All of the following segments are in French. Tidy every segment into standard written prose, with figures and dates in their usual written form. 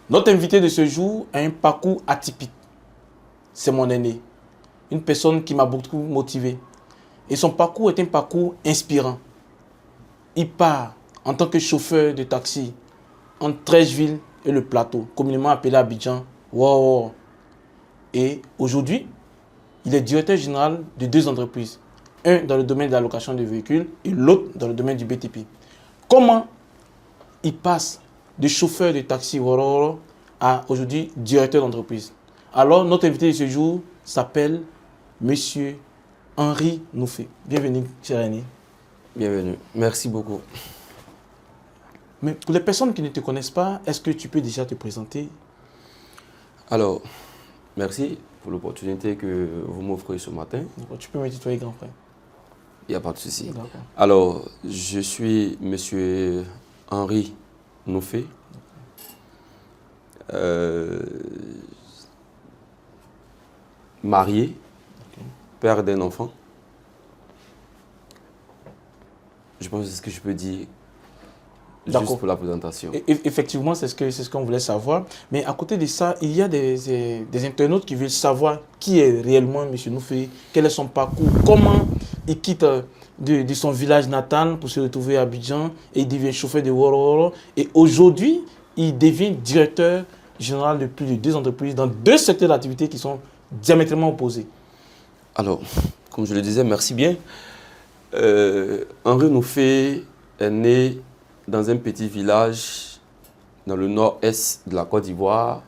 Notre invité de ce jour a un parcours atypique. C'est mon aîné, une personne qui m'a beaucoup motivé. Et son parcours est un parcours inspirant. Il part en tant que chauffeur de taxi entre Treichville et le plateau, communément appelé Abidjan. Wow. Et aujourd'hui, il est directeur général de 2 entreprises. Un dans le domaine de la location de véhicules et l'autre dans le domaine du BTP. Comment il passe de chauffeur de taxi à aujourd'hui directeur d'entreprise? Alors, notre invité de ce jour s'appelle Monsieur Henri Noufé. Bienvenue, cher Henri. Bienvenue. Merci beaucoup. Mais pour les personnes qui ne te connaissent pas, est-ce que tu peux déjà te présenter? Alors, merci pour l'opportunité que vous m'offrez ce matin. Tu peux me tutoyer, grand frère. Il n'y a pas de souci. Alors, je suis Monsieur Henri Noufé. Marié, père d'un enfant. Je pense que c'est ce que je peux dire juste pour la présentation. Effectivement, c'est ce qu'on voulait savoir. Mais à côté de ça, il y a des internautes qui veulent savoir qui est réellement M. Noufé, quel est son parcours, comment il quitte de son village natal pour se retrouver à Abidjan et il devient chauffeur de Woro. Et aujourd'hui, il devient directeur général de plus de 2 entreprises dans 2 secteurs d'activité qui sont diamétralement opposés. Alors, comme je le disais, merci bien. Henri Noufé est né dans un petit village dans le nord-est de la Côte d'Ivoire,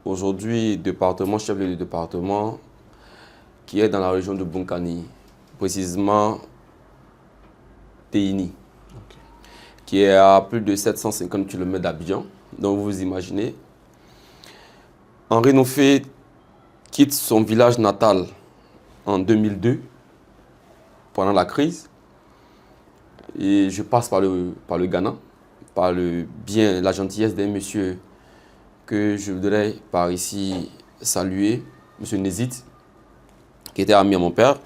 aujourd'hui département, chef-lieu du département, qui est dans la région de Bunkani, précisément Téini, qui est à plus de 750 km d'Abidjan. Donc vous imaginez, Henri Noufé quitte son village natal en 2002, pendant la crise, et je passe par le Ghana, par la gentillesse d'un monsieur que je voudrais par ici saluer, monsieur Nézit, qui était ami à mon père,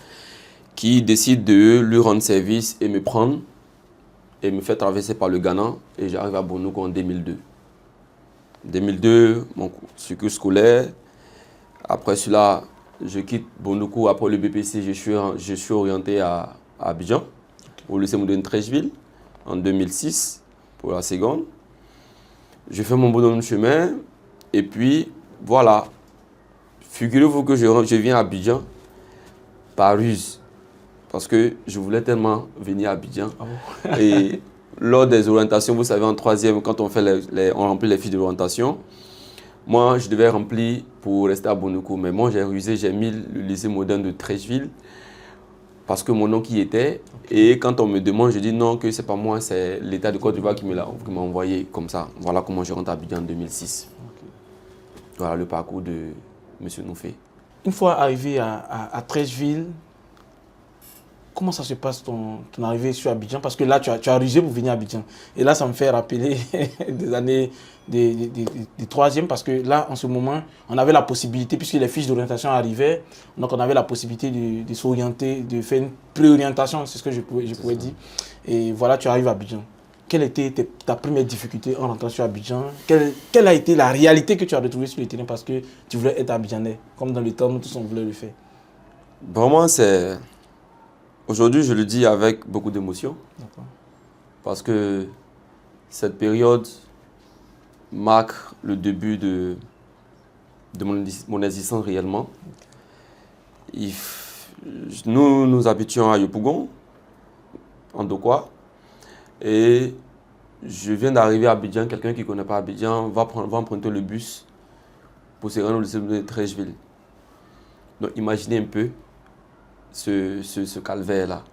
qui décide de lui rendre service et me prendre et me faire traverser par le Ghana, et j'arrive à Bondoukou en 2002. 2002, mon cycle scolaire. Après cela, je quitte Bondoukou. Après le BPC, je suis orienté à Abidjan, au lycée moderne Treichville, en 2006, pour la seconde. Je fais mon bonhomme de chemin, et puis voilà. Figurez-vous que je viens à Abidjan par ruse, parce que je voulais tellement venir à Abidjan. Ah bon? Et lors des orientations, vous savez, en 3e, quand on remplit les fiches d'orientation, moi, je devais remplir pour rester à Bondoukou. Mais moi, j'ai rusé, j'ai mis le lycée moderne de Treichville parce que mon oncle y était. Et quand on me demande, je dis non, que ce n'est pas moi, c'est l'État de Côte d'Ivoire qui m'a envoyé comme ça. Voilà comment je rentre à Abidjan en 2006. Voilà le parcours de M. Noufé. Une fois arrivé à Treichville, comment ça se passe ton arrivée sur Abidjan? Parce que là, tu as rusé pour venir à Abidjan. Et là, ça me fait rappeler des années des 3e, parce que là, en ce moment, on avait la possibilité, puisque les fiches d'orientation arrivaient, donc on avait la possibilité de s'orienter, de faire une préorientation, c'est ce que je pouvais dire. Et voilà, tu arrives à Abidjan. Quelle était ta première difficulté en rentrant sur Abidjan? Quelle a été la réalité que tu as retrouvée sur le terrain parce que tu voulais être abidjanais, comme dans le temps où tous on voulait le faire? Vraiment, c'est... Aujourd'hui, je le dis avec beaucoup d'émotion, parce que cette période marque le début de mon existence réellement. Nous habitions à Yopougon, en Dokwa, et je viens d'arriver à Abidjan. Quelqu'un qui ne connaît pas Abidjan va emprunter le bus pour se rendre au lycée de Treichville. Donc imaginez un peu ce calvaire-là.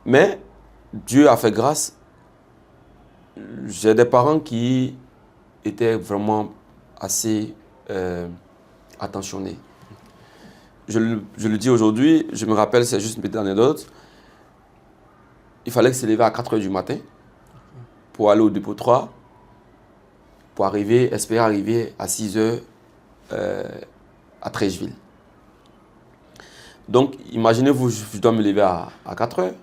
Mais Dieu a fait grâce. J'ai des parents qui étaient vraiment assez attentionnés. Je le dis aujourd'hui, je me rappelle, c'est juste une petite anecdote. Il fallait se lever à 4 h du matin pour aller au dépôt 3, pour espérer arriver à 6 h à Treichville. Donc, imaginez-vous, je dois me lever à 4 h,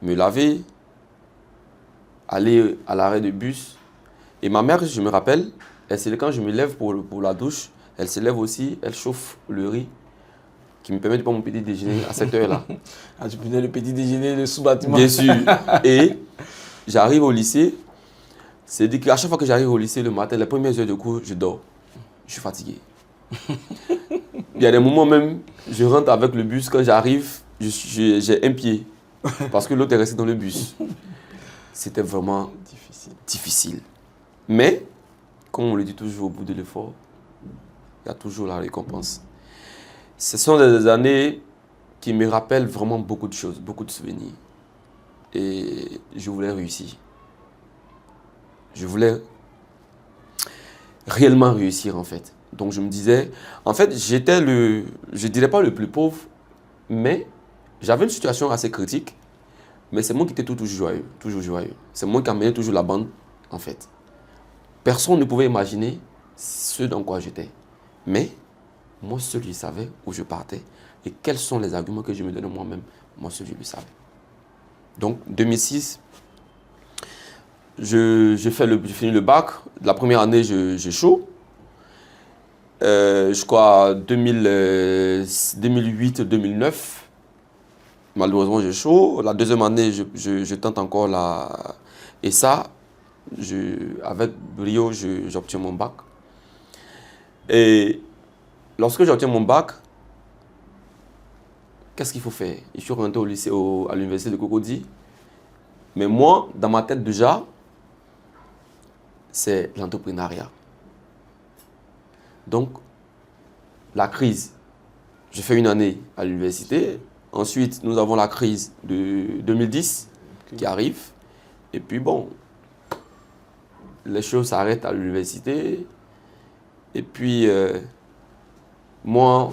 me laver, aller à l'arrêt de bus. Et ma mère, je me rappelle, Quand je me lève pour la douche, elle se lève aussi, elle chauffe le riz qui me permet de prendre mon petit déjeuner à cette heure-là. Ah, tu prenais le petit déjeuner, le sous-bâtiment. Bien sûr. Et j'arrive au lycée. C'est-à-dire qu'à chaque fois que j'arrive au lycée le matin, les premières heures de cours, je dors. Je suis fatigué. Il y a des moments même, je rentre avec le bus, quand j'arrive, j'ai un pied. Parce que l'autre est resté dans le bus. C'était vraiment difficile. Mais, comme on le dit toujours au bout de l'effort, il y a toujours la récompense. Ce sont des années qui me rappellent vraiment beaucoup de choses, beaucoup de souvenirs. Et je voulais réussir. Je voulais réellement réussir en fait. Donc je me disais, en fait j'étais je dirais pas le plus pauvre, mais j'avais une situation assez critique. Mais c'est moi qui étais toujours joyeux, toujours joyeux. C'est moi qui amenais toujours la bande en fait. Personne ne pouvait imaginer ce dans quoi j'étais. Mais moi seul je savais où je partais et quels sont les arguments que je me donnais moi-même. Moi seul je le savais. Donc 2006, j'ai fini le bac. La première année, j'échoue. Je crois 2008-2009, malheureusement, j'échoue. La deuxième année, je tente encore la... Et ça, avec brio, j'obtiens mon bac. Et lorsque j'obtiens mon bac, qu'est-ce qu'il faut faire? Je suis rentré au lycée, à l'université de Cocody. Mais moi, dans ma tête déjà, c'est l'entrepreneuriat. Donc, la crise. J'ai fait une année à l'université. Ensuite, nous avons la crise de 2010 qui arrive. Et puis bon, les choses s'arrêtent à l'université. Et puis, moi,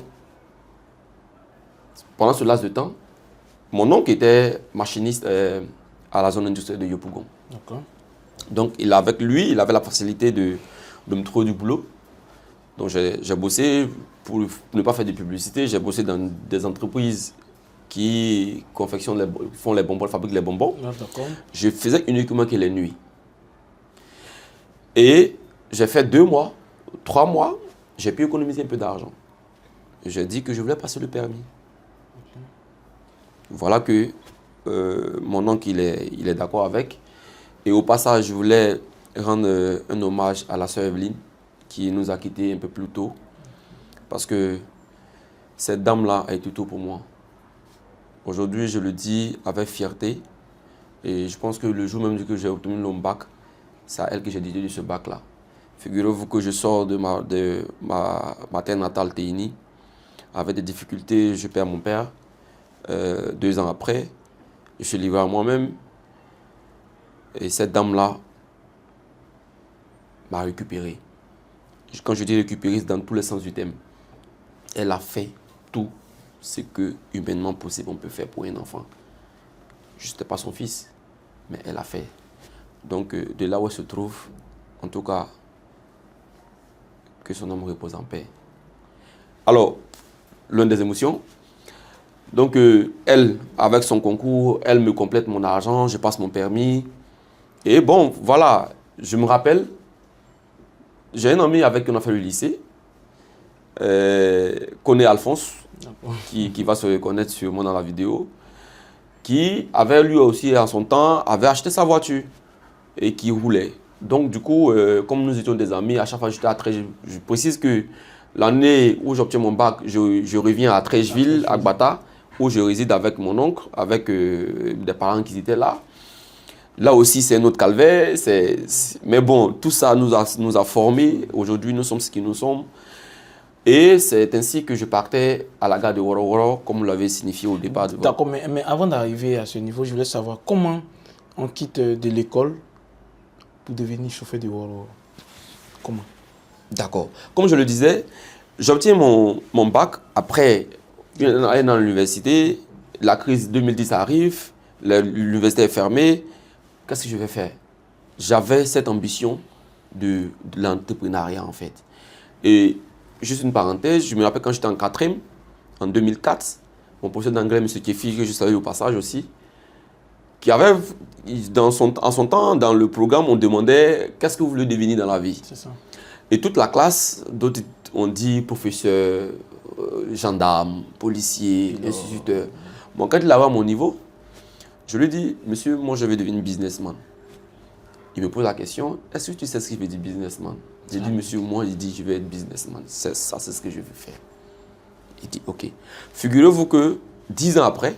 pendant ce laps de temps, mon oncle était machiniste à la zone industrielle de Yopougon. D'accord. Donc, avec lui, il avait la facilité de me trouver du boulot. Donc, j'ai bossé, pour ne pas faire de publicité, j'ai bossé dans des entreprises qui font les bonbons, fabriquent les bonbons. Ah, d'accord. Je faisais uniquement que les nuits. Et j'ai fait 2 mois, 3 mois, j'ai pu économiser un peu d'argent. J'ai dit que je voulais passer le permis. Okay. Voilà que mon oncle, il est d'accord avec. Et au passage, je voulais rendre un hommage à la sœur Evelyne, qui nous a quittés un peu plus tôt. Parce que cette dame-là a été tout pour moi. Aujourd'hui, je le dis avec fierté. Et je pense que le jour même que j'ai obtenu mon bac, c'est à elle que j'ai dédié ce bac-là. Figurez-vous que je sors de ma terre natale, Téini, avec des difficultés. Je perds mon père 2 ans après. Je suis livré à moi-même. Et cette dame-là m'a récupéré. Quand je dis récupérer, c'est dans tous les sens du terme. Elle a fait tout ce que humainement possible on peut faire pour un enfant. Je n'étais pas son fils, mais elle a fait. Donc de là où elle se trouve, en tout cas, que son âme repose en paix. Alors, l'une des émotions. Donc elle, avec son concours, elle me complète mon argent, je passe mon permis. Et bon, voilà, je me rappelle, j'ai un ami avec qui on a fait le lycée, connaît Alphonse, qui va se reconnaître sûrement dans la vidéo, qui avait lui aussi en son temps, avait acheté sa voiture et qui roulait. Donc du coup, comme nous étions des amis, à chaque fois j'étais à Trècheville. Je précise que l'année où j'obtiens mon bac, je reviens à Trècheville, à Gbata, où je réside avec mon oncle, avec des parents qui étaient là. Là aussi, c'est un autre calvaire. Mais bon, tout ça nous a formés. Aujourd'hui, nous sommes ce qui nous sommes. Et c'est ainsi que je partais à la gare de Woro, comme vous l'avez signifié au départ. D'accord, mais avant d'arriver à ce niveau, je voulais savoir comment on quitte de l'école pour devenir chauffeur de Woro. Comment? D'accord. Comme je le disais, j'obtiens mon bac. Après une année dans l'université, la crise 2010 arrive, l'université est fermée. Qu'est-ce que je vais faire? J'avais cette ambition de l'entrepreneuriat en fait. Et juste une parenthèse, je me rappelle quand j'étais en 4e, en 2004, mon professeur d'anglais, M. Kefi, que je salue au passage aussi, qui avait, en son temps, dans le programme, on demandait qu'est-ce que vous voulez devenir dans la vie. C'est ça. Et toute la classe, d'autres on dit professeur, gendarme, policier, instituteur. Bon, quand il avait à mon niveau, je lui dis, monsieur, moi je vais devenir businessman. Il me pose la question, est-ce que tu sais ce qu'il veut dire businessman? J'ai dit, monsieur, moi je dis, je vais être businessman. C'est ça, c'est ce que je veux faire. Il dit, ok. Figurez-vous que 10 ans après,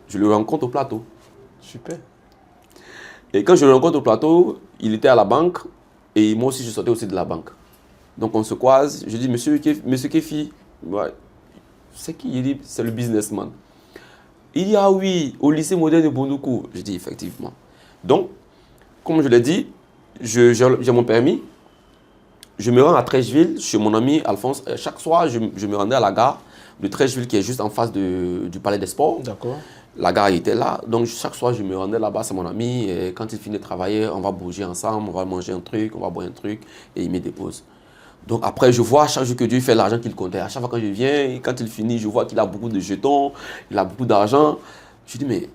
je le rencontre au plateau. Super. Et quand je le rencontre au plateau, il était à la banque et moi aussi je sortais aussi de la banque. Donc on se croise, je dis, monsieur Kefi, ouais, c'est qui? Il dit, c'est le businessman. Il dit, ah oui, au lycée moderne de Bondoukou. Je dis, effectivement. Donc, comme je l'ai dit, j'ai mon permis. Je me rends à Trècheville chez mon ami Alphonse. Chaque soir, je me rendais à la gare de Trècheville qui est juste en face du Palais des Sports. D'accord. La gare était là, donc chaque soir je me rendais là-bas, c'est mon ami. Et quand il finit de travailler, on va bouger ensemble, on va manger un truc, on va boire un truc et il me dépose. Donc après, je vois chaque jour que Dieu fait l'argent qu'il comptait. À chaque fois quand je viens, quand il finit, je vois qu'il a beaucoup de jetons, il a beaucoup d'argent. Je dis, mais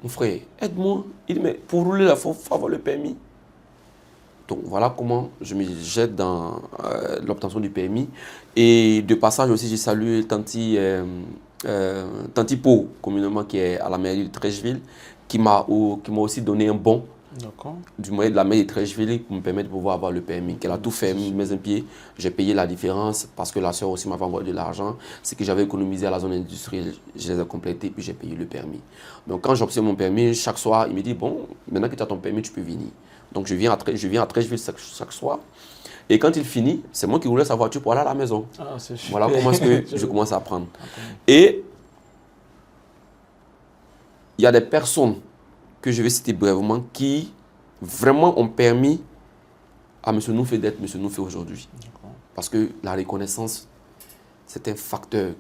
mon frère, aide-moi. Il dit, mais pour rouler là, il faut avoir le permis. Donc voilà comment je me jette dans l'obtention du permis. Et de passage aussi, j'ai salué Tanti Po, communément qui est à la mairie de Trècheville, qui m'a aussi donné un bon du moyen de la mairie de Trècheville pour me permettre de pouvoir avoir le permis. Qu'elle a tout fait, mes impieds. J'ai payé la différence parce que la soeur aussi m'avait envoyé de l'argent. Ce que j'avais économisé à la zone industrielle, je les ai complétés puis j'ai payé le permis. Donc quand j'obtiens mon permis, chaque soir, il me dit, bon, maintenant que tu as ton permis, tu peux venir. Donc je viens à Trècheville chaque soir. Et quand il finit, c'est moi qui roulais sa voiture pour aller à la maison. Ah, voilà comment est-ce que je commence à apprendre. Et il y a des personnes que je vais citer brièvement qui vraiment ont permis à M. Noufé d'être M. Noufé aujourd'hui. Parce que la reconnaissance, c'est un facteur.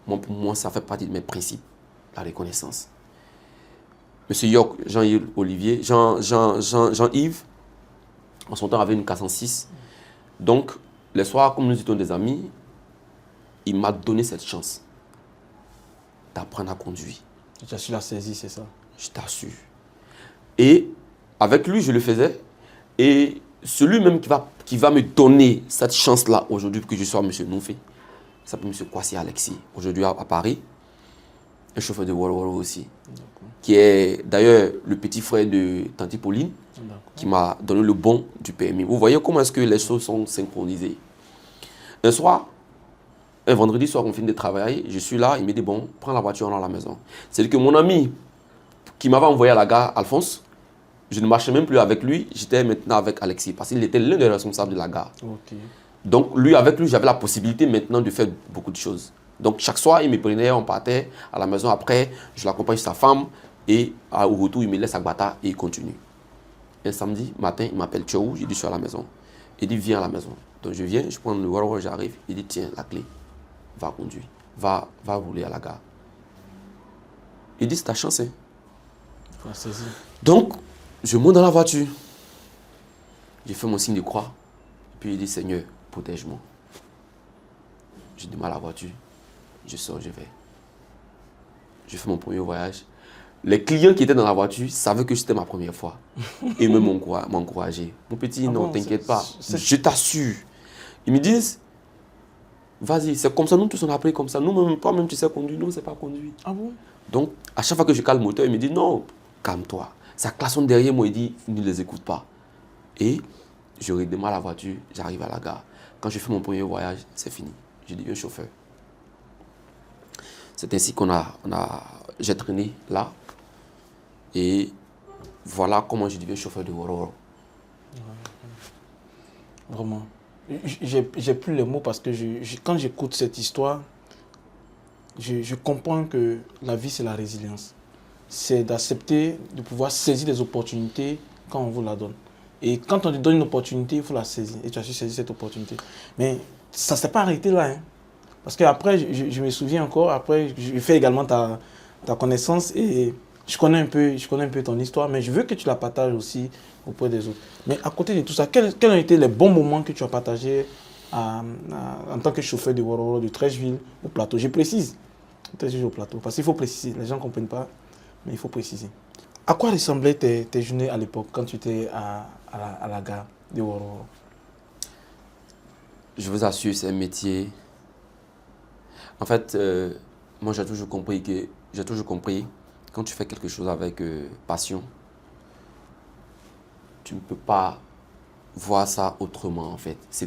Pour moi, ça fait partie de mes principes, la reconnaissance. M. York, Jean-Yves Olivier, Jean-Yves, en son temps avait une 406. Donc, les soirs, comme nous étions des amis, il m'a donné cette chance d'apprendre à conduire. Tu as su la saisir, c'est ça? Je t'assure. Et avec lui, je le faisais. Et celui même qui va me donner cette chance-là aujourd'hui pour que je sois M. Noufé, il s'appelle M. Kwasi Alexis, aujourd'hui à Paris, un chauffeur de Wall aussi, qui est d'ailleurs le petit frère de Tanti Pauline, qui m'a donné le bon du permis. Vous voyez comment est-ce que les choses sont synchronisées. Un soir, un vendredi soir, on finit de travailler, je suis là, il me dit, bon, prends la voiture, on est à la maison. C'est-à-dire que mon ami qui m'avait envoyé à la gare, Alphonse, je ne marchais même plus avec lui, j'étais maintenant avec Alexis, parce qu'il était l'un des responsables de la gare. Donc, avec lui, j'avais la possibilité maintenant de faire beaucoup de choses. Donc, chaque soir, il me prenait, on partait à la maison. Après, je l'accompagne chez sa femme, et au retour, il me laisse à Gbata et il continue. Un samedi matin, il m'appelle Tchou, je dis, je suis à la maison. Il dit, viens à la maison. Donc, je viens, je prends le Waro, j'arrive. Il dit, tiens, la clé, va conduire, va rouler à la gare. Il dit, c'est ta chance, hein. Donc, je monte dans la voiture. J'ai fait mon signe de croix. Puis il dit, Seigneur, protège-moi. Je démarre la voiture. Je sors, je vais. Je fais mon premier voyage. Les clients qui étaient dans la voiture savaient que c'était ma première fois. Et même m'encourager. Mon petit, non, t'inquiète pas. Je t'assure. Ils me disent, vas-y, c'est comme ça, nous tous on a appris comme ça. Nous-mêmes, toi-même, tu sais conduire, nous, on ne sait pas conduire. Ah bon? Donc, à chaque fois que je cale le moteur, il me dit, non, calme-toi. Ça klaxonne derrière moi, il dit, ne les écoute pas. Et je redémarre la voiture, j'arrive à la gare. Quand je fais mon premier voyage, c'est fini. Je deviens chauffeur. C'est ainsi j'ai traîné là. Et voilà comment je deviens chauffeur de Woro. Vraiment. J'ai plus les mots parce que quand j'écoute cette histoire, je comprends que la vie, c'est la résilience. C'est d'accepter de pouvoir saisir les opportunités quand on vous la donne. Et quand on te donne une opportunité, il faut la saisir. Et tu as su saisir cette opportunité. Mais ça ne s'est pas arrêté là. Hein. Parce qu'après, je me souviens encore, après, je fais également ta connaissance et je connais un peu ton histoire, mais je veux que tu la partages aussi auprès des autres. Mais à côté de tout ça, quels ont été les bons moments que tu as partagés en tant que chauffeur de Woro, de Trècheville au plateau? Je précise, Trècheville au plateau, parce qu'il faut préciser. Les gens ne comprennent pas, mais il faut préciser. À quoi ressemblaient tes journées à l'époque, quand tu étais à la gare de Woro? je vous assure, c'est un métier. En fait, moi j'ai toujours compris quand tu fais quelque chose avec passion, tu ne peux pas voir ça autrement en fait. Ce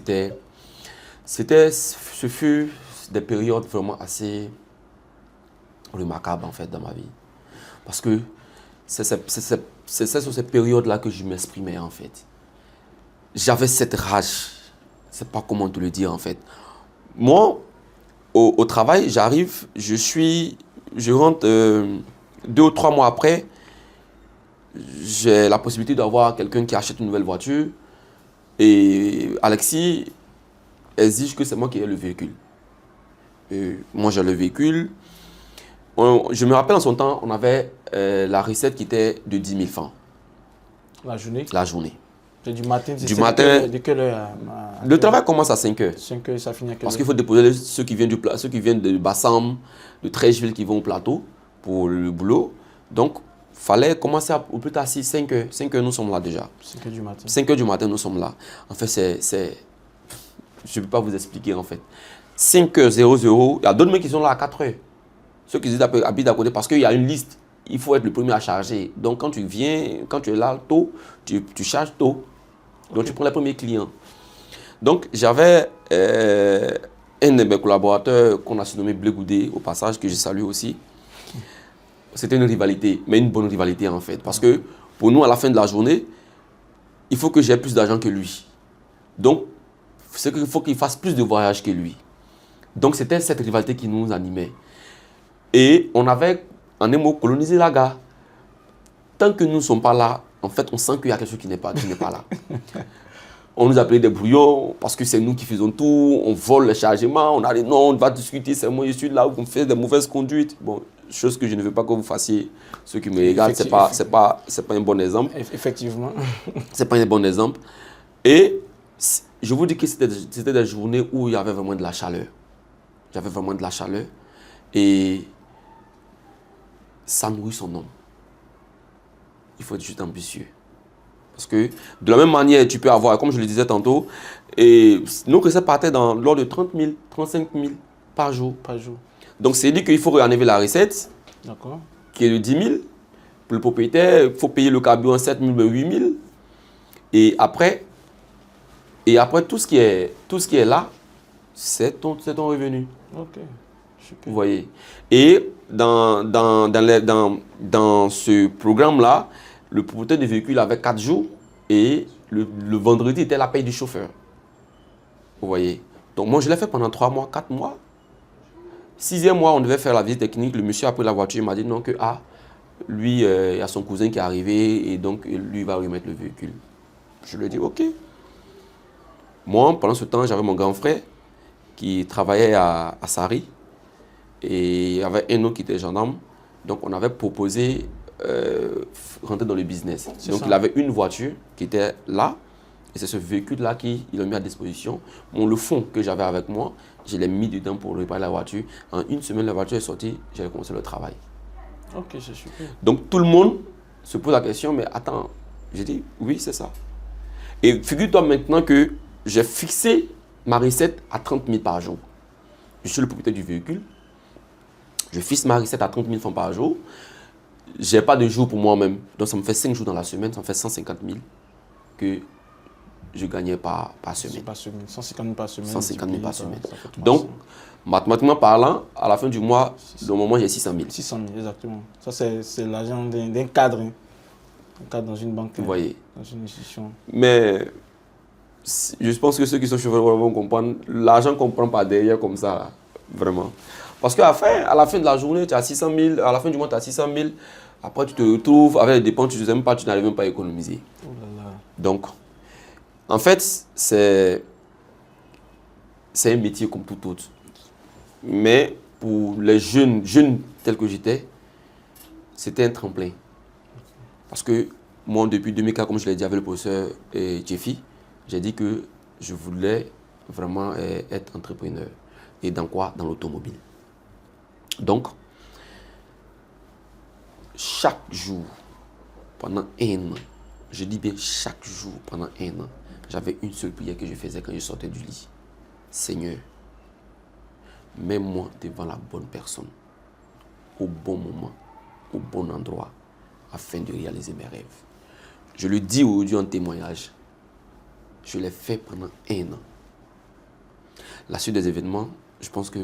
fut des périodes vraiment assez remarquables en fait dans ma vie. Parce que c'est sur ces périodes-là que je m'exprimais en fait. J'avais cette rage, je ne sais pas comment te le dire en fait. Moi, au travail, j'arrive, je rentre 2 ou 3 mois après, j'ai la possibilité d'avoir quelqu'un qui achète une nouvelle voiture et Alexis exige que c'est moi qui ai le véhicule. Et moi j'ai le véhicule. Je me rappelle en son temps, on avait la recette qui était de 10 000 francs. La journée? La journée. C'est du matin. De quelle heure le travail commence à 5 heures. 5 heures, ça finit à quelle heure? Parce qu'il faut déposer ceux qui viennent de Bassam, de Trècheville qui vont au plateau pour le boulot. Donc, il fallait commencer au plus tard 5 heures. 5 heures, nous sommes là déjà. 5 heures du matin. 5 heures du matin, nous sommes là. En fait, je ne peux pas vous expliquer en fait. 5 heures 00, il y a d'autres mecs qui sont là à 4 heures. Ceux qui habitent à côté parce qu'il y a une liste. Il faut être le premier à charger. Donc, quand tu es là tôt, tu charges tôt. Donc, tu prends les premiers clients. Donc, j'avais un de mes collaborateurs qu'on a surnommé Blé Goudé, au passage, que je salue aussi. C'était une rivalité, mais une bonne rivalité en fait. Parce que pour nous, à la fin de la journée, il faut que j'ai plus d'argent que lui. Donc, c'est qu'il faut qu'il fasse plus de voyages que lui. Donc, c'était cette rivalité qui nous animait. Et on avait, en un mot, colonisé la gare. Tant que nous ne sommes pas là, en fait, on sent qu'il y a quelque chose qui n'est pas là. On nous appelait des brouillons parce que c'est nous qui faisons tout. On vole les chargements. On a dit non, on va discuter. C'est moi, je suis là où on fait des mauvaises conduites. Bon, chose que je ne veux pas que vous fassiez. Ceux qui me regardent, c'est pas un bon exemple. Effectivement. C'est pas un bon exemple. Et je vous dis que c'était des journées où il y avait vraiment de la chaleur. J'avais vraiment de la chaleur. Et ça nourrit son homme. Il faut être juste ambitieux. Parce que de la même manière, tu peux avoir, comme je le disais tantôt, et nos recettes partaient lors de 30 000, 35 000 par jour. Donc, c'est dit qu'il faut réenlever la recette, qui est de 10 000. Pour le propriétaire, il faut payer le carburant 7 000, 8 000. Et après, tout ce qui est là, c'est ton revenu. Ok, super. Vous voyez. Et dans ce programme-là, le propriétaire du véhicule avait 4 jours et le vendredi était la paye du chauffeur. Vous voyez. Donc moi, je l'ai fait pendant 3 mois, 4 mois. 6e mois, on devait faire la visite technique. Le monsieur a pris la voiture, il m'a dit non, que lui, il y a son cousin qui est arrivé et donc lui va remettre le véhicule. Je lui ai dit ok. Moi, pendant ce temps, j'avais mon grand frère qui travaillait à Sari et il y avait un autre qui était gendarme. Donc on avait proposé rentrer dans le business. Donc il avait une voiture qui était là et c'est ce véhicule-là qu'il a mis à disposition. Bon, le fonds que j'avais avec moi, je l'ai mis dedans pour réparer la voiture. En 1 semaine, la voiture est sortie, j'ai commencé le travail. Ok, c'est super. Donc tout le monde se pose la question, mais attends, j'ai dit oui, c'est ça. Et figure-toi maintenant que j'ai fixé ma recette à 30 000 par jour. Je suis le propriétaire du véhicule. Je fixe ma recette à 30 000 francs par jour. Je n'ai pas de jour pour moi-même. Donc ça me fait 5 jours dans la semaine, ça me fait 150 000 que je gagnais par semaine. 150 000 par semaine. 150 000 par semaine. Donc, mathématiquement parlant, à la fin du mois, au moment j'ai 600 000. 600 000, exactement. Ça, c'est l'argent d'un cadre. Hein. Un cadre dans une banque. Vous voyez. Dans une institution. Mais je pense que ceux qui sont chevaliers vont comprendre. L'argent qu'on prend par derrière comme ça, là, vraiment. Parce qu'à la fin de la journée, tu as 600 000, à la fin du mois, tu as 600 000. Après, tu te retrouves avec les dépenses, tu n'arrives même pas à économiser. Oh là là. Donc, en fait, c'est un métier comme tout autre. Mais pour les jeunes tels que j'étais, c'était un tremplin. Parce que moi, depuis 2004, comme je l'ai dit avec le professeur Jeffy, j'ai dit que je voulais vraiment être entrepreneur. Et dans quoi? Dans l'automobile. Donc, chaque jour, pendant 1 an, je dis bien chaque jour pendant 1 an, j'avais une seule prière que je faisais quand je sortais du lit. Seigneur, mets-moi devant la bonne personne, au bon moment, au bon endroit, afin de réaliser mes rêves. Je le dis aujourd'hui en témoignage. Je l'ai fait pendant 1 an. La suite des événements, je pense que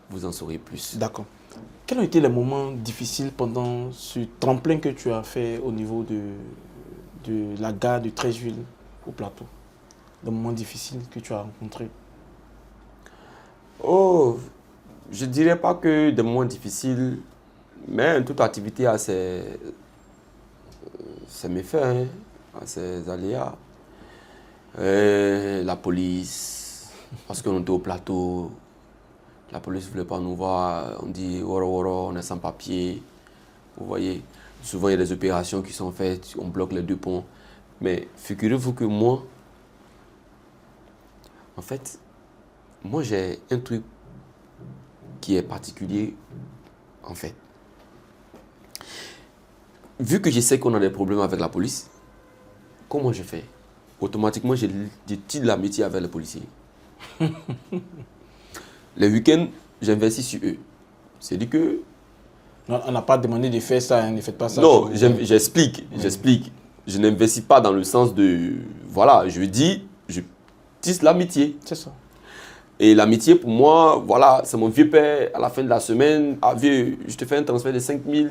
vous en saurez plus. D'accord. Quels ont été les moments difficiles pendant ce tremplin que tu as fait au niveau de la gare de Treichville au plateau? Les moments difficiles que tu as rencontrés? Oh, je ne dirais pas que des moments difficiles, mais toute activité a ses méfaits, hein, a ses aléas. La police, parce qu'on était au plateau, la police ne voulait pas nous voir, on dit woro woro, on est sans papier. Vous voyez, souvent il y a des opérations qui sont faites, on bloque les 2 ponts. Mais figurez-vous que moi, en fait, moi j'ai un truc qui est particulier, en fait. Vu que je sais qu'on a des problèmes avec la police, comment je fais? Automatiquement, je tire l'amitié avec les policiers. Les week-ends, j'investis sur eux. C'est-à-dire que... Non, on n'a pas demandé de faire ça, hein, ne faites pas ça. Non, j'explique. Je n'investis pas dans le sens de... Voilà, je dis, je tisse l'amitié. C'est ça. Et l'amitié, pour moi, voilà, c'est mon vieux père, à la fin de la semaine. Ah, vieux, je te fais un transfert de 5 000.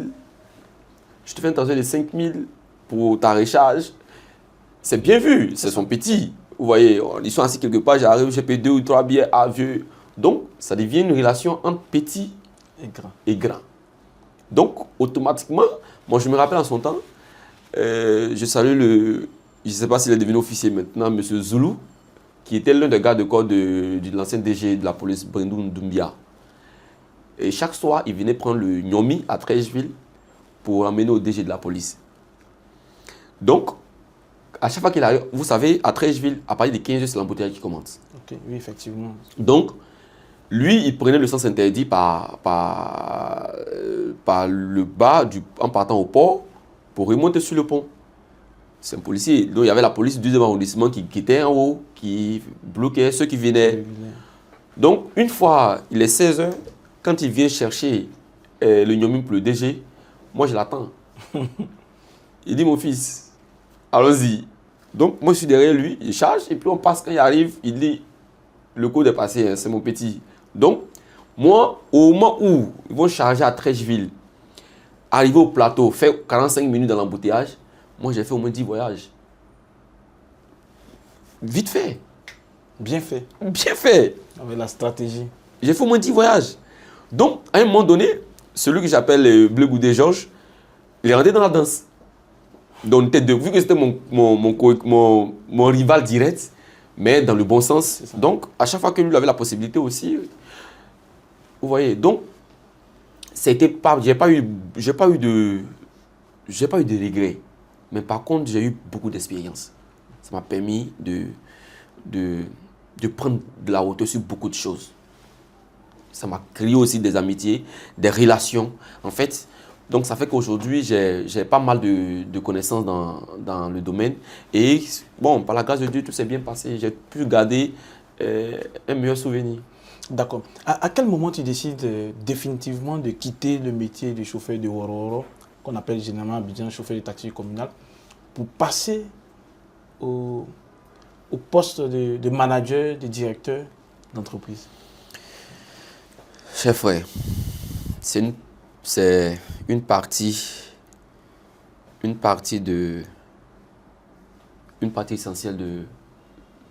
Je te fais un transfert de 5 000 pour ta recharge. C'est bien vu, c'est son petit. Vous voyez, ils sont assis quelque part, j'arrive, j'ai payé 2 ou 3 billets à vieux. Donc, ça devient une relation entre petit et grand. Donc, automatiquement, moi je me rappelle en son temps, je salue je ne sais pas s'il est devenu officier maintenant, M. Zoulou, qui était l'un des gardes de corps de l'ancien DG de la police, Brendou Doumbia. Et chaque soir, il venait prendre le Nyomi à Treichville pour l'emmener au DG de la police. Donc, à chaque fois qu'il arrive, vous savez, à Treichville, à partir de 15h, c'est l'embouteillage qui commence. Ok, oui, effectivement. Donc, lui, il prenait le sens interdit par le bas, en partant au port, pour remonter sur le pont. C'est un policier. Donc, il y avait la police du 2e arrondissement qui était en haut, qui bloquait ceux qui venaient. Donc, une fois, il est 16h, quand il vient chercher le Nyomi pour le DG, moi, je l'attends. Il dit, mon fils, allons-y. Donc, moi, je suis derrière lui, il charge, et puis on passe, quand il arrive, il dit, le coup est passé, hein, c'est mon petit. Donc, moi, au moment où ils vont charger à Treichville, arriver au plateau, faire 45 minutes dans l'embouteillage, moi, j'ai fait au moins 10 voyages. Vite fait. Bien fait. Bien fait. Avec la stratégie. J'ai fait au moins 10 voyages. Donc, à un moment donné, celui que j'appelle Bleu Goudé Georges, il est rentré dans la danse. Donc, on était deux. Vu que c'était mon rival direct, mais dans le bon sens. Donc, à chaque fois que lui avait la possibilité aussi, vous voyez. Donc, c'était pas, j'ai pas eu de regrets. Mais par contre, j'ai eu beaucoup d'expérience. Ça m'a permis de prendre de la hauteur sur beaucoup de choses. Ça m'a créé aussi des amitiés, des relations. En fait, donc ça fait qu'aujourd'hui, j'ai pas mal de connaissances dans le domaine. Et bon, par la grâce de Dieu, tout s'est bien passé. J'ai pu garder un meilleur souvenir. D'accord. À quel moment tu décides définitivement de quitter le métier de chauffeur de Woro, qu'on appelle généralement à Abidjan chauffeur de taxi communal, pour passer au poste de manager, de directeur d'entreprise? Cher frère, c'est une partie essentielle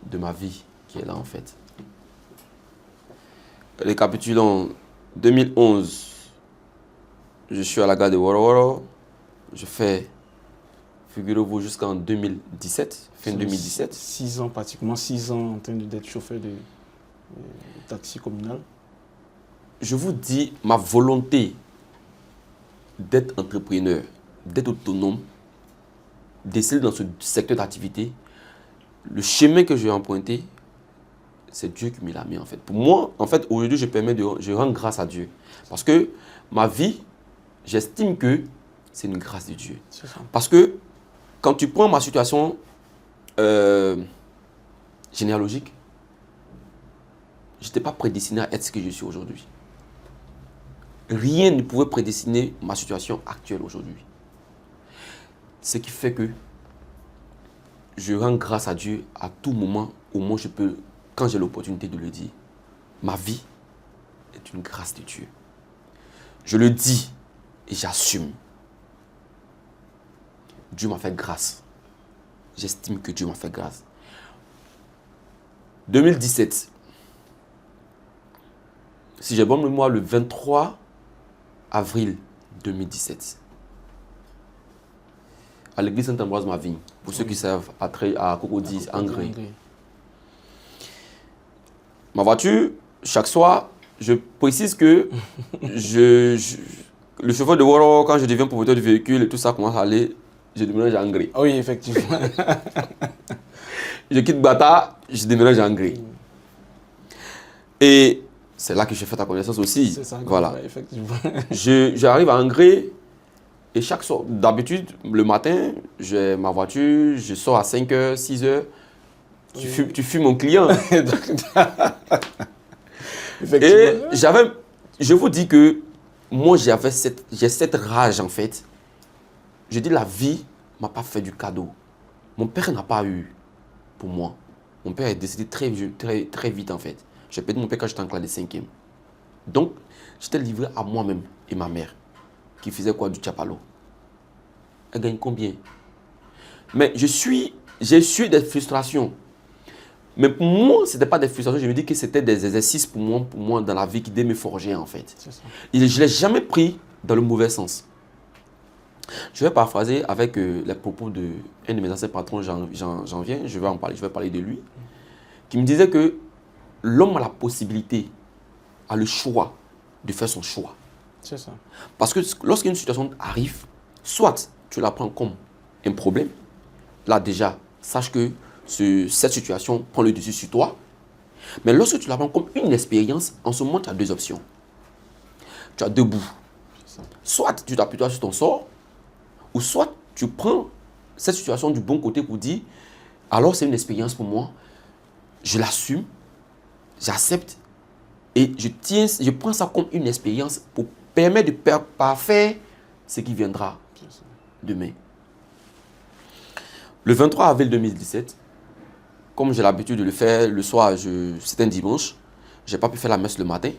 de ma vie qui est là en fait. Récapitulons, 2011, je suis à la gare de Woro Woro, je fais, figurez-vous, jusqu'en 2017, fin 2017. 6 ans, pratiquement 6 ans en train d'être chauffeur de taxi communal. Je vous dis, ma volonté d'être entrepreneur, d'être autonome, d'essayer dans ce secteur d'activité, le chemin que j'ai emprunté, c'est Dieu qui me l'a mis en fait. Pour moi, en fait, aujourd'hui, je rends grâce à Dieu. Parce que ma vie, j'estime que c'est une grâce de Dieu. Parce que quand tu prends ma situation généalogique, je n'étais pas prédestiné à être ce que je suis aujourd'hui. Rien ne pouvait prédestiner ma situation actuelle aujourd'hui. Ce qui fait que je rends grâce à Dieu à tout moment, au moins je peux, quand j'ai l'opportunité de le dire. Ma vie est une grâce de Dieu. Je le dis et j'assume. Dieu m'a fait grâce. J'estime que Dieu m'a fait grâce. 2017. Si j'ai bonne mémoire, le 23 avril 2017. À l'église Saint-Ambroise-Mavigne, pour ceux qui savent, à Cocody, Angré. Ma voiture, chaque soir, je précise que le chauffeur de Woro, quand je deviens propriétaire du véhicule et tout ça commence à aller, je déménage à Angré. Oui, effectivement. Je quitte Bata, je déménage à Angré. Et c'est là que j'ai fait ta connaissance aussi. C'est ça, voilà. Ouais, effectivement. J'arrive à Angré et chaque soir, d'habitude, le matin, j'ai ma voiture, je sors à 5h, 6h. Tu fuis mon client. Et je vous dis que moi, j'ai cette rage en fait. Je dis la vie ne m'a pas fait du cadeau. Mon père n'a pas eu pour moi. Mon père est décédé très vite en fait. J'ai perdu mon père quand j'étais en classe de 5e. Donc, j'étais livré à moi-même et ma mère qui faisait quoi du tchapalo. Elle gagne combien? Mais j'ai su des frustrations. Mais pour moi, ce n'était pas des frustrations. Je me dis que c'était des exercices pour moi dans la vie qui devaient me forger en fait. Et je ne l'ai jamais pris dans le mauvais sens. Je vais paraphraser avec les propos d'un de mes anciens patrons, j'en viens, je vais parler de lui, qui me disait que l'homme a la possibilité, a le choix de faire son choix. C'est ça. Parce que lorsqu'une situation arrive, soit tu la prends comme un problème, là déjà, sache que cette situation prend le dessus sur toi. Mais lorsque tu la prends comme une expérience, en ce moment, tu as deux options. Tu as deux bouts. Soit tu t'appuies toi sur ton sort, ou soit tu prends cette situation du bon côté pour dire, alors c'est une expérience pour moi, je l'assume, j'accepte, et je prends ça comme une expérience pour permettre de parfaire ce qui viendra demain. Le 23 avril 2017, comme j'ai l'habitude de le faire le soir, c'était un dimanche, je n'ai pas pu faire la messe le matin.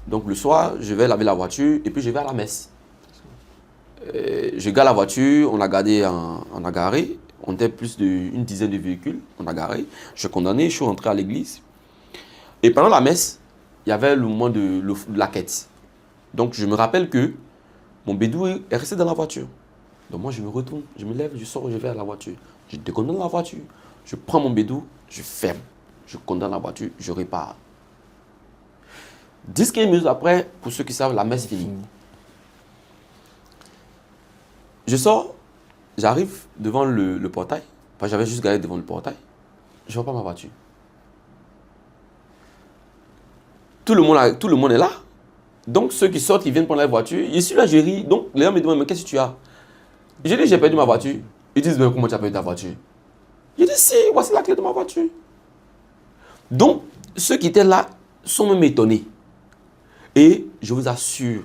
Donc le soir, je vais laver la voiture et puis je vais à la messe. Je gare la voiture, on a garé, on était plus d'une dizaine de véhicules, on a garé. Je suis condamné, je suis rentré à l'église. Et pendant la messe, il y avait le moment de la quête. Donc je me rappelle que mon bédou est resté dans la voiture. Donc moi je me retourne, je me lève, je sors, je vais à la voiture. Je décondamne la voiture, je prends mon bédou, je ferme. Je condamne la voiture, je répare. 10-15 minutes après, pour ceux qui savent, la messe finie. Je sors, j'arrive devant le portail. Enfin, j'avais juste garé devant le portail. Je ne vois pas ma voiture. Tout le monde est là. Donc, ceux qui sortent, ils viennent prendre la voiture. Je suis là, je ris. Donc, les gens me demandent, mais qu'est-ce que tu as? Je dis, j'ai perdu ma voiture. Ils disent, mais comment tu as perdu ta voiture? Je dis, si, voici la clé de ma voiture. Donc, ceux qui étaient là sont même étonnés. Et je vous assure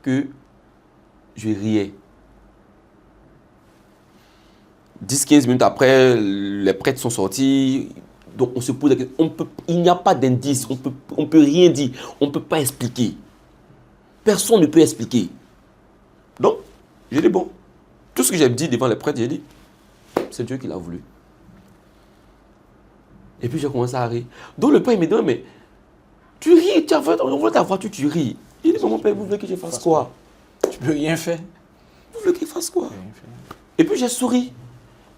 que je riais. 10-15 minutes après, les prêtres sont sortis. Donc on se pose la question. Il n'y a pas d'indice. On peut rien dire. On ne peut pas expliquer. Personne ne peut expliquer. Donc, j'ai dit, bon, tout ce que j'ai dit devant les prêtres, j'ai dit, c'est Dieu qui l'a voulu. Et puis j'ai commencé à rire. Donc le père me dit, mais tu ris, on voit ta voiture, tu ris. Il dit, mon père, vous voulez que je fasse quoi? Tu peux rien faire. Vous voulez qu'il fasse quoi? Et puis j'ai souri.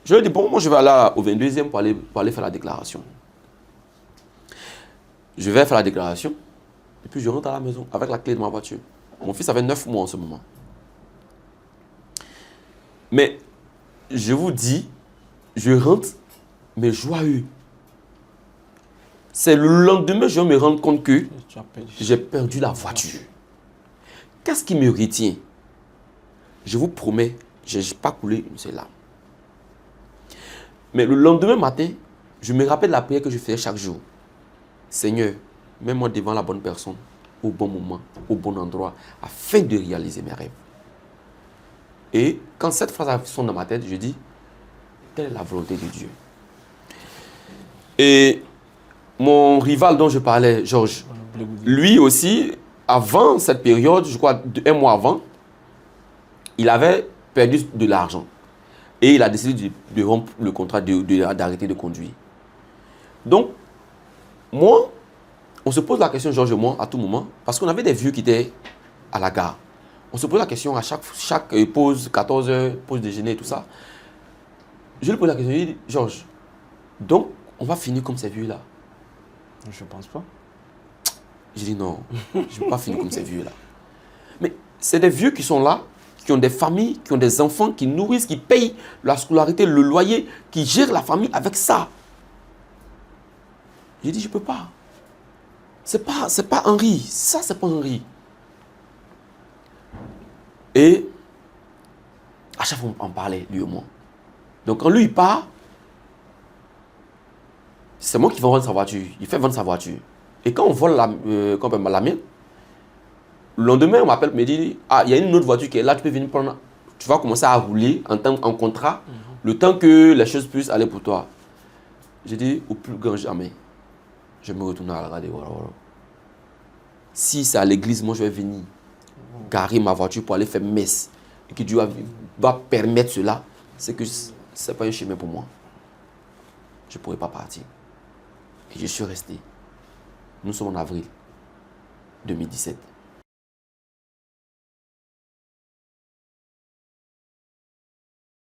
Je lui ai dit, bon, moi je vais aller au 22e pour aller faire la déclaration. Je vais faire la déclaration. Et puis je rentre à la maison avec la clé de ma voiture. Mon fils avait 9 mois en ce moment. Mais je vous dis, je rentre, mais joyeux. C'est le lendemain, je vais me rendre compte que j'ai perdu la voiture. Qu'est-ce qui me retient? Je vous promets, je n'ai pas coulé une seule larme. Mais le lendemain matin, je me rappelle la prière que je faisais chaque jour. Seigneur, mets-moi devant la bonne personne, au bon moment, au bon endroit, afin de réaliser mes rêves. Et quand cette phrase sonne dans ma tête, je dis, telle est la volonté de Dieu. Et mon rival dont je parlais, Georges, lui aussi, avant cette période, je crois 1 mois avant, il avait perdu de l'argent. Et il a décidé de rompre le contrat, d'arrêter de conduire. Donc, moi, on se pose la question, Georges et moi, à tout moment, parce qu'on avait des vieux qui étaient à la gare. On se pose la question à chaque pause, 14 heures, pause déjeuner et tout ça. Je lui pose la question, il dit, Georges, donc, on va finir comme ces vieux-là. Je ne pense pas. J'ai dit non, je ne veux pas finir comme ces vieux-là. Mais c'est des vieux qui sont là, qui ont des familles, qui ont des enfants, qui nourrissent, qui payent la scolarité, le loyer, qui gèrent la famille avec ça. J'ai dit, je ne peux pas. C'est pas Henri. Ça, c'est pas Henri. Et à chaque fois, on en parlait, lui et moi. Donc, quand lui, il part, c'est moi qui vais vendre sa voiture. Il fait vendre sa voiture. Et quand on vole la mienne, le lendemain, on m'appelle, me dit, ah, il y a une autre voiture qui est là, tu peux venir prendre. Tu vas commencer à rouler en contrat, le temps que les choses puissent aller pour toi. J'ai dit, au plus grand jamais, je me retourne à la radio. Si c'est à l'église, moi je vais venir garer ma voiture pour aller faire messe. Et que Dieu va permettre cela, c'est que ce n'est pas un chemin pour moi. Je ne pourrais pas partir. Et je suis resté. Nous sommes en avril 2017.